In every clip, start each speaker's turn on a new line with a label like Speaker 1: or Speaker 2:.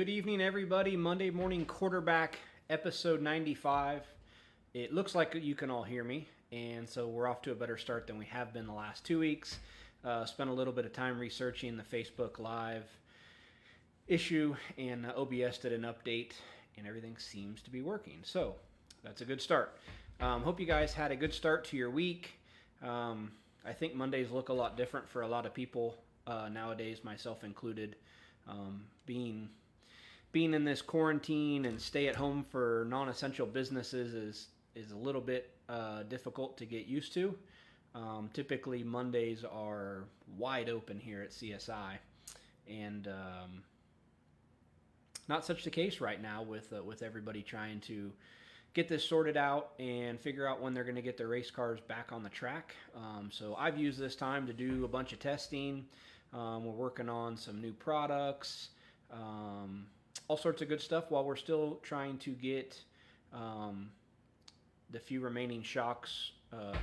Speaker 1: Good evening, everybody. Monday morning quarterback, episode 95. It looks like you can all hear me, and so we're off to a better start than we have been the last 2 weeks. Spent a little bit of time researching the Facebook Live issue, and OBS did an update, and everything seems to be working. So that's a good start. Hope you guys had a good start to your week. I think Mondays look a lot different for a lot of people nowadays, myself included. Being in this quarantine and stay at home for non-essential businesses is a little bit difficult to get used to. Typically Mondays are wide open here at CSI, and not such the case right now with everybody trying to get this sorted out and figure out when they're going to get their race cars back on the track. So I've used this time to do a bunch of testing. We're working on some new products, all sorts of good stuff while we're still trying to get the few remaining shocks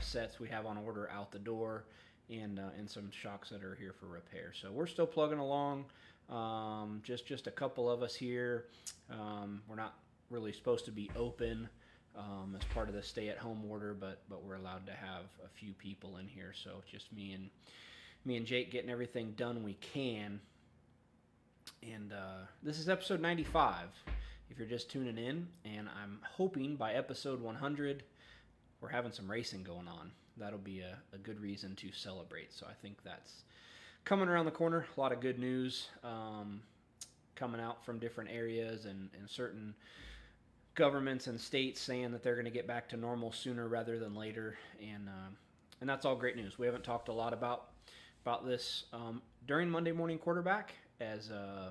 Speaker 1: sets we have on order out the door, and some shocks that are here for repair. So we're still plugging along. Just a couple of us here. We're not really supposed to be open as part of the stay-at-home order, but we're allowed to have a few people in here. So just me and Jake getting everything done we can. And this is episode 95, if you're just tuning in, and I'm hoping by episode 100 we're having some racing going on. That'll be a good reason to celebrate. So I think that's coming around the corner. A lot of good news coming out from different areas and certain governments and states saying that they're going to get back to normal sooner rather than later, and that's all great news. We haven't talked a lot about this during Monday Morning Quarterback, as I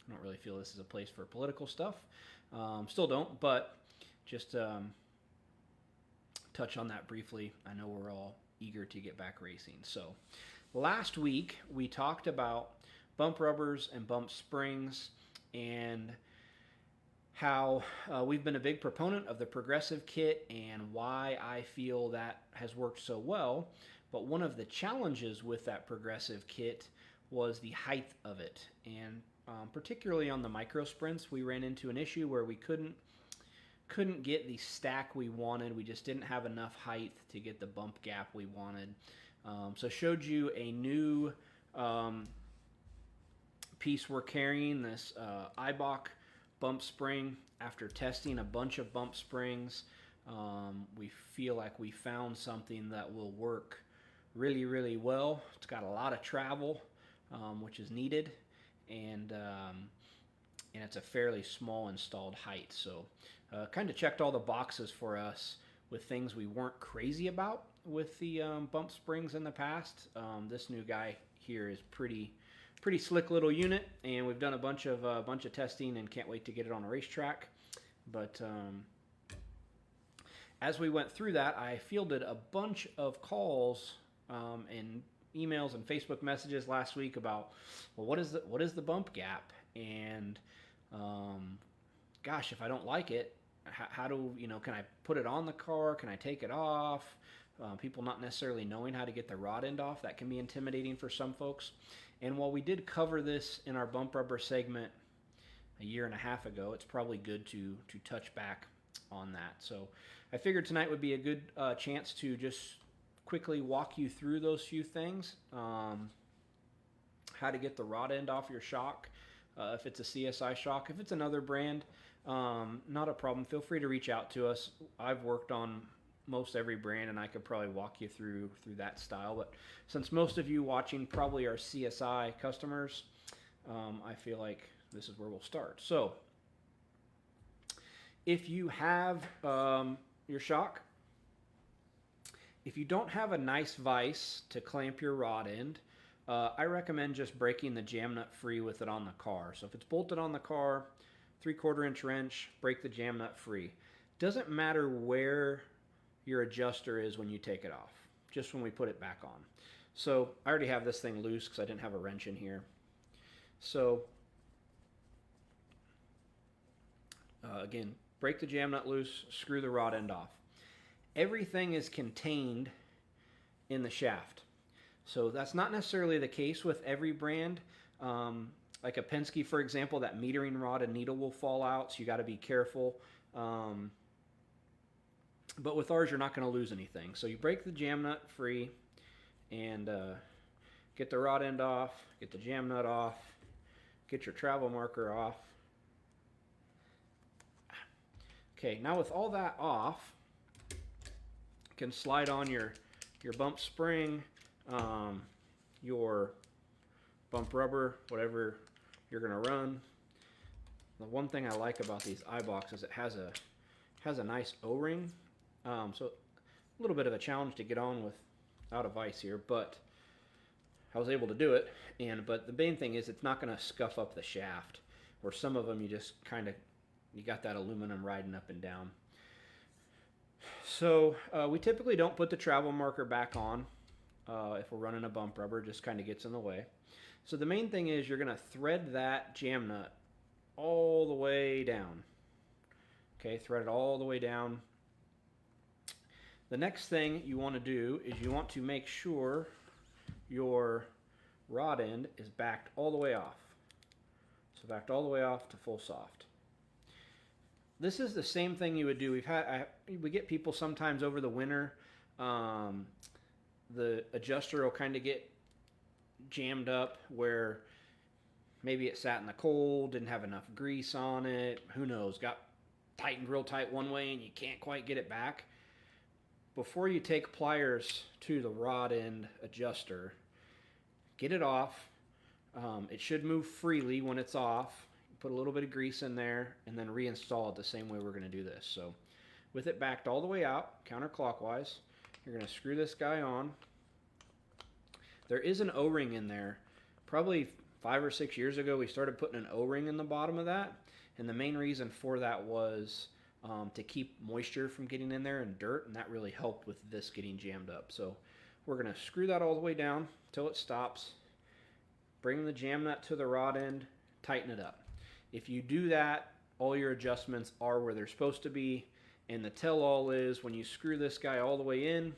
Speaker 1: don't really feel this is a place for political stuff. Still don't, but just touch on that briefly. I know we're all eager to get back racing. So last week we talked about bump rubbers and bump springs, and how we've been a big proponent of the progressive kit and why I feel that has worked so well. But one of the challenges with that progressive kit was the height of it. And particularly on the micro sprints, we ran into an issue where we couldn't get the stack we wanted. We just didn't have enough height to get the bump gap we wanted. So I showed you a new piece we're carrying, this iBach bump spring. After testing a bunch of bump springs, we feel like we found something that will work really, really well. It's got a lot of travel, which is needed, and it's a fairly small installed height. So kind of checked all the boxes for us with things we weren't crazy about with the bump springs in the past. This new guy here is pretty slick little unit, and we've done a bunch of testing and can't wait to get it on a racetrack. But as we went through that, I fielded a bunch of calls and emails and Facebook messages last week about, well, what is the bump gap? And gosh, if I don't like it, how do can I put it on the car? Can I take it off? People not necessarily knowing how to get the rod end off, that can be intimidating for some folks. And while we did cover this in our bump rubber segment a year and a half ago, it's probably good to touch back on that. So I figured tonight would be a good chance to just quickly walk you through those few things. How to get the rod end off your shock, if it's a CSI shock. If it's another brand, not a problem. Feel free to reach out to us. I've worked on most every brand, and I could probably walk you through that style. But since most of you watching probably are CSI customers, I feel like this is where we'll start. So if you have your shock, if you don't have a nice vise to clamp your rod end, I recommend just breaking the jam nut free with it on the car. So if it's bolted on the car, 3/4 inch wrench, break the jam nut free. Doesn't matter where your adjuster is when you take it off, just when we put it back on. So I already have this thing loose because I didn't have a wrench in here. So again, break the jam nut loose, screw the rod end off. Everything is contained in the shaft. So that's not necessarily the case with every brand. like a Penske, for example, that metering rod and needle will fall out, so you got to be careful. Um, but with ours, you're not going to lose anything. So you break the jam nut free and get the rod end off, get the jam nut off, get your travel marker off. Okay, now with all that off, you can slide on your bump spring, your bump rubber, whatever you're going to run. The one thing I like about these iBox is it has a nice O-ring, so a little bit of a challenge to get on without a vise here, but I was able to do it. But the main thing is it's not going to scuff up the shaft, where some of them you just you got that aluminum riding up and down. So we typically don't put the travel marker back on if we're running a bump rubber, just kind of gets in the way. So the main thing is you're going to thread that jam nut all the way down. Okay, thread it all the way down. The next thing you want to do is you want to make sure your rod end is backed all the way off. So backed all the way off to full soft. This is the same thing you would do. We get people sometimes over the winter. The adjuster will kind of get jammed up where maybe it sat in the cold, didn't have enough grease on it, who knows, got tightened real tight one way and you can't quite get it back. Before you take pliers to the rod end adjuster, get it off. It should move freely when it's off. Put a little bit of grease in there and then reinstall it the same way we're going to do this. So with it backed all the way out counterclockwise, you're going to screw this guy on. There is an O-ring in there. Probably 5 or 6 years ago we started putting an O-ring in the bottom of that, and the main reason for that was to keep moisture from getting in there and dirt, and that really helped with this getting jammed up. So we're going to screw that all the way down till it stops, bring the jam nut to the rod end, tighten it up. If you do that, all your adjustments are where they're supposed to be, and the tell-all is when you screw this guy all the way in,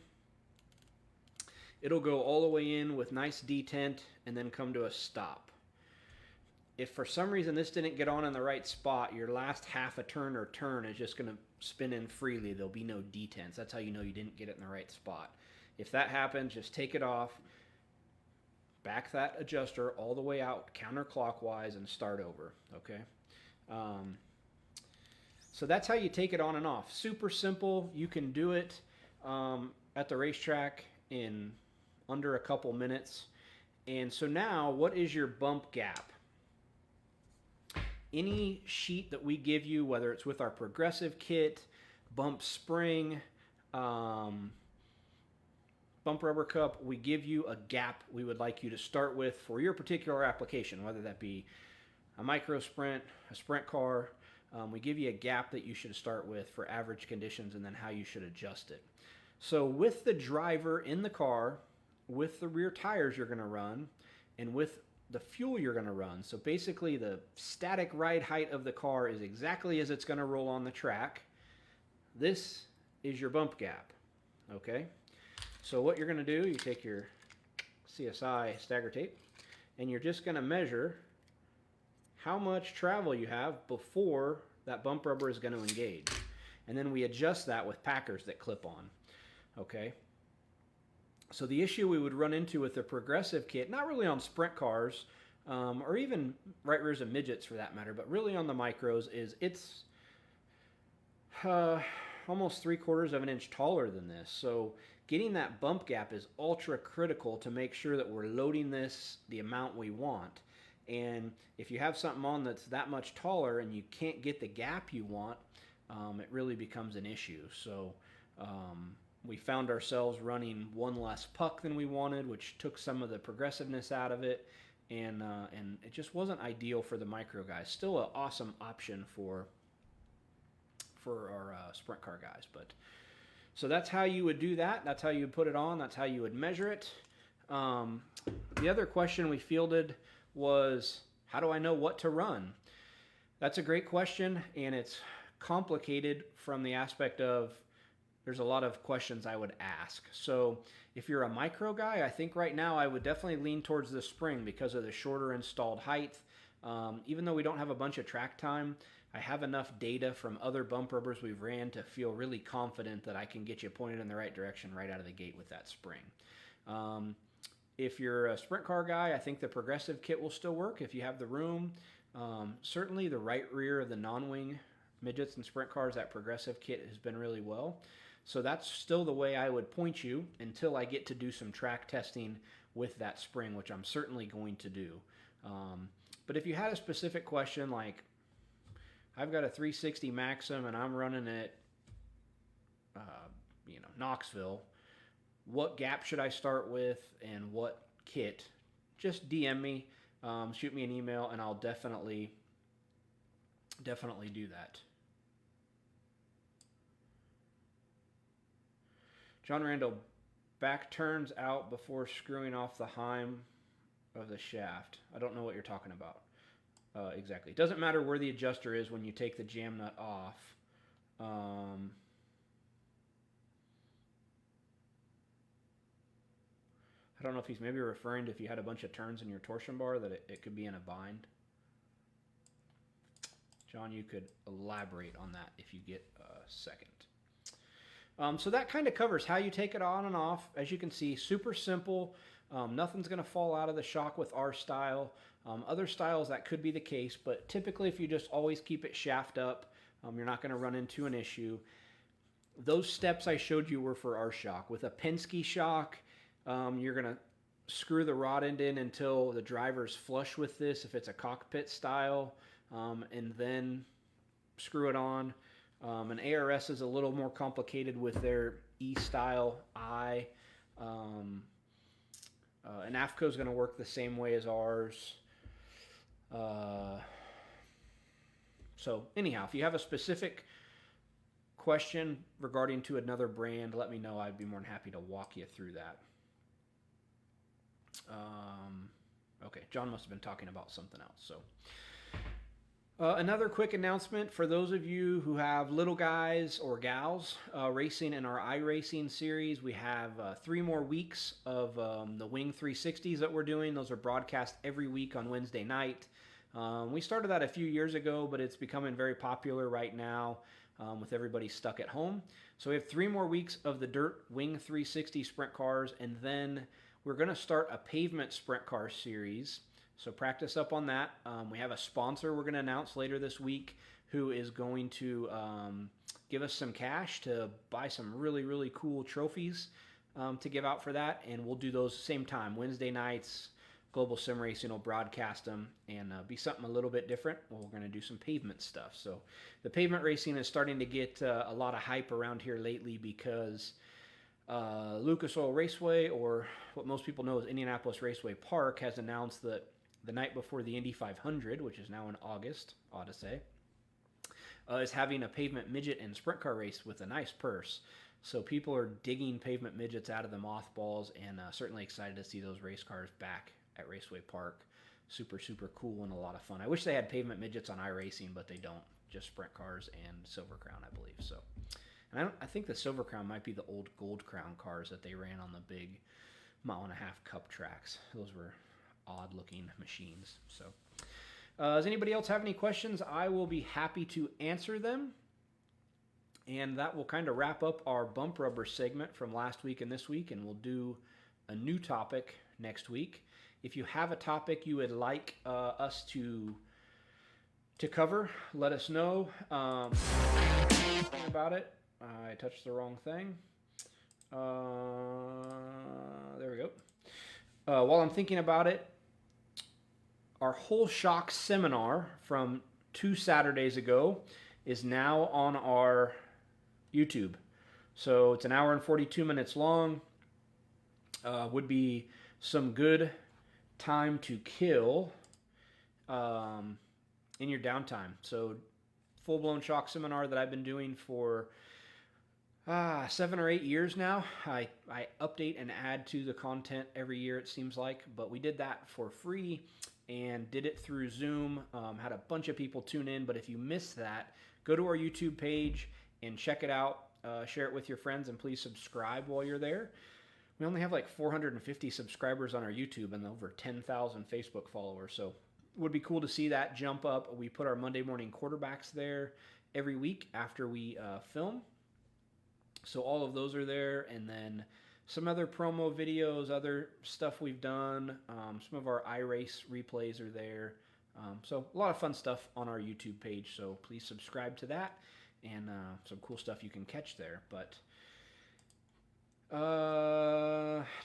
Speaker 1: it'll go all the way in with nice detent and then come to a stop. If for some reason this didn't get on in the right spot, your last half a turn or turn is just going to spin in freely. There'll be no detents. That's how you know you didn't get it in the right spot. If that happens, just take it off, back that adjuster all the way out counterclockwise and start over, okay? So that's how you take it on and off. Super simple. You can do it at the racetrack in under a couple minutes. And so now, what is your bump gap? Any sheet that we give you, whether it's with our progressive kit, bump spring, bump rubber cup, we give you a gap we would like you to start with for your particular application, whether that be a micro sprint, a sprint car. We give you a gap that you should start with for average conditions and then how you should adjust it. So with the driver in the car, with the rear tires you're going to run, and with the fuel you're going to run. So basically the static ride height of the car is exactly as it's going to roll on the track. This is your bump gap, okay? So what you're going to do, you take your CSI stagger tape, and you're just going to measure how much travel you have before that bump rubber is going to engage. And then we adjust that with packers that clip on, okay? So the issue we would run into with the progressive kit, not really on sprint cars, or even right rears and midgets for that matter, but really on the micros, is it's almost 3/4 of an inch taller than this. So getting that bump gap is ultra critical to make sure that we're loading this the amount we want. And if you have something on that's that much taller and you can't get the gap you want, it really becomes an issue. So we found ourselves running one less puck than we wanted, which took some of the progressiveness out of it, and it just wasn't ideal for the micro guys. Still an awesome option for our sprint car guys. But so that's how you would do that. That's how you would put it on. That's how you would measure it. The other question we fielded was, how do I know what to run? That's a great question, and it's complicated from the aspect of there's a lot of questions I would ask. So if you're a micro guy, I think right now I would definitely lean towards the spring because of the shorter installed height. Even though we don't have a bunch of track time, I have enough data from other bump rubbers we've ran to feel really confident that I can get you pointed in the right direction right out of the gate with that spring. If you're a sprint car guy, I think the progressive kit will still work if you have the room. Certainly the right rear of the non-wing midgets and sprint cars, that progressive kit has been really well. So that's still the way I would point you until I get to do some track testing with that spring, which I'm certainly going to do. But if you had a specific question, like I've got a 360 Maxim and I'm running it, Knoxville, what gap should I start with and what kit? Just DM me, shoot me an email, and I'll definitely do that. John Randall, back turns out before screwing off the heim of the shaft. I don't know what you're talking about exactly. It doesn't matter where the adjuster is when you take the jam nut off. I don't know if he's maybe referring to if you had a bunch of turns in your torsion bar that it could be in a bind. John, you could elaborate on that if you get a second. So that kind of covers how you take it on and off. As you can see, super simple. Nothing's going to fall out of the shock with our style. Other styles, that could be the case, but typically if you just always keep it shaft up, you're not going to run into an issue. Those steps I showed you were for our shock. With a Penske shock, you're going to screw the rod end in until the driver's flush with this, if it's a cockpit style, and then screw it on. An ARS is a little more complicated with their E-style eye. An AFCO is going to work the same way as ours. So anyhow, if you have a specific question regarding to another brand, let me know. I'd be more than happy to walk you through that. Okay, John must have been talking about something else. So another quick announcement for those of you who have little guys or gals racing in our iRacing series. We have 3 more weeks of the Wing 360s that we're doing. Those are broadcast every week on Wednesday night. We started that a few years ago, but it's becoming very popular right now with everybody stuck at home. So we have 3 more weeks of the Dirt Wing 360 sprint cars, and then we're going to start a pavement sprint car series. So practice up on that. We have a sponsor we're going to announce later this week who is going to give us some cash to buy some really, really cool trophies to give out for that. And we'll do those same time, Wednesday nights. Global Sim Racing will broadcast them and be something a little bit different. Well, we're going to do some pavement stuff. So the pavement racing is starting to get a lot of hype around here lately because Lucas Oil Raceway, or what most people know as Indianapolis Raceway Park, has announced that the night before the Indy 500, which is now in August, odd to say, is having a pavement midget and sprint car race with a nice purse. So people are digging pavement midgets out of the mothballs, and certainly excited to see those race cars back at Raceway Park. Super, super cool and a lot of fun. I wish they had pavement midgets on iRacing, but they don't. Just sprint cars and Silver Crown, I believe. So, and I think the Silver Crown might be the old Gold Crown cars that they ran on the big 1.5 mile cup tracks. Those were odd-looking machines. So, does anybody else have any questions? I will be happy to answer them. And that will kind of wrap up our bump rubber segment from last week and this week, and we'll do a new topic next week. If you have a topic you would like us to cover, let us know. About it. I touched the wrong thing. There we go. While I'm thinking about it, our whole shock seminar from 2 Saturdays ago is now on our YouTube. So it's an hour and 42 minutes long. Would be some good time to kill in your downtime. So full-blown shock seminar that I've been doing for 7 or 8 years now. I update and add to the content every year, it seems like, but we did that for free and did it through Zoom. Had a bunch of people tune in, but if you missed that, go to our YouTube page and check it out. Share it with your friends, and please subscribe while you're there. We only have like 450 subscribers on our YouTube and over 10,000 Facebook followers, so would be cool to see that jump up. We put our Monday morning quarterbacks there every week after we film. So all of those are there, and then some other promo videos, other stuff we've done. Some of our iRace replays are there. So a lot of fun stuff on our YouTube page. So please subscribe to that, and some cool stuff you can catch there. But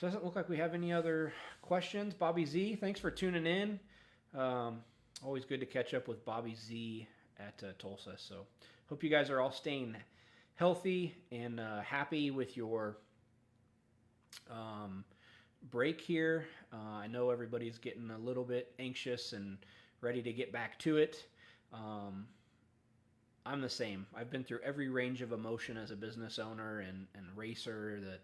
Speaker 1: doesn't look like we have any other questions. Bobby Z, thanks for tuning in. Always good to catch up with Bobby Z at Tulsa. So hope you guys are all staying healthy and happy with your break here. I know everybody's getting a little bit anxious and ready to get back to it. I'm the same. I've been through every range of emotion as a business owner and racer that,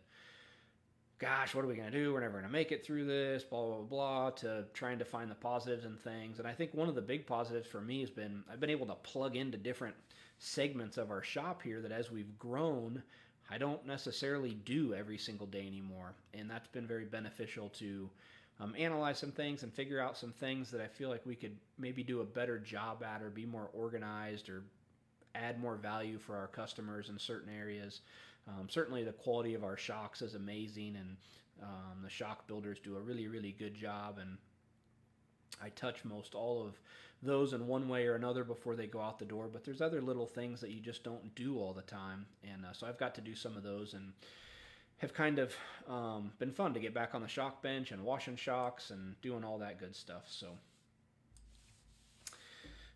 Speaker 1: gosh, what are we going to do? We're never going to make it through this, blah, blah, blah, to trying to find the positives and things. And I think one of the big positives for me has been I've been able to plug into different segments of our shop here that as we've grown, I don't necessarily do every single day anymore. And that's been very beneficial to analyze some things and figure out some things that I feel like we could maybe do a better job at or be more organized or add more value for our customers in certain areas. Certainly the quality of our shocks is amazing, and the shock builders do a really, really good job, and I touch most all of those in one way or another before they go out the door, but there's other little things that you just don't do all the time, and so I've got to do some of those, and have kind of been fun to get back on the shock bench and washing shocks and doing all that good stuff. So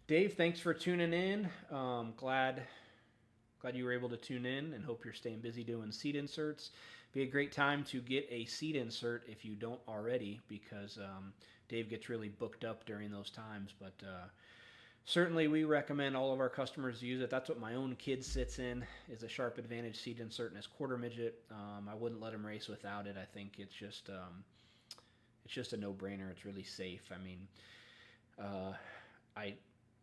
Speaker 1: Dave, thanks for tuning in. Glad you were able to tune in, and hope you're staying busy doing seat inserts. Be a great time to get a seat insert if you don't already, because Dave gets really booked up during those times. But certainly we recommend all of our customers use it. That's what my own kid sits in, is a Sharp Advantage seat insert in his quarter midget. I wouldn't let him race without it. I think it's just a no-brainer. It's really safe. I mean, I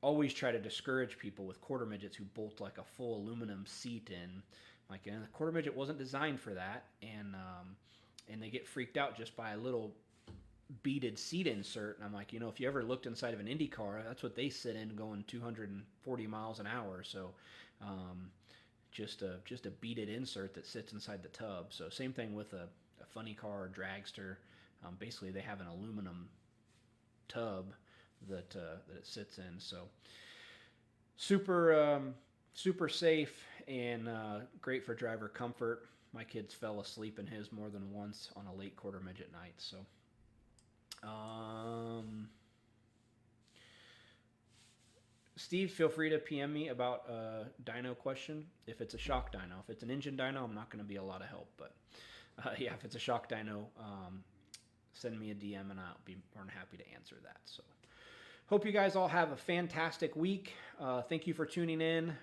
Speaker 1: always try to discourage people with quarter midgets who bolt like a full aluminum seat in. Like, the quarter midget wasn't designed for that, and they get freaked out just by a little beaded seat insert. And I'm like, if you ever looked inside of an Indy car, that's what they sit in going 240 miles an hour. So just a beaded insert that sits inside the tub. So same thing with a funny car or dragster. Basically, they have an aluminum tub that it sits in. So super safe and great for driver comfort. My kids fell asleep in his more than once on a late quarter midget night. So Steve, feel free to PM me about a dyno question. If it's a shock dyno, if it's an engine dyno, I'm not going to be a lot of help. But yeah, if it's a shock dyno, send me a DM and I'll be more than happy to answer that. So hope you guys all have a fantastic week. Thank you for tuning in.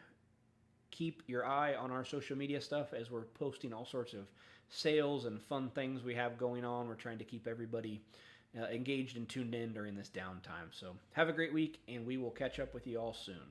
Speaker 1: Keep your eye on our social media stuff as we're posting all sorts of sales and fun things we have going on. We're trying to keep everybody engaged and tuned in during this downtime. So have a great week, and we will catch up with you all soon.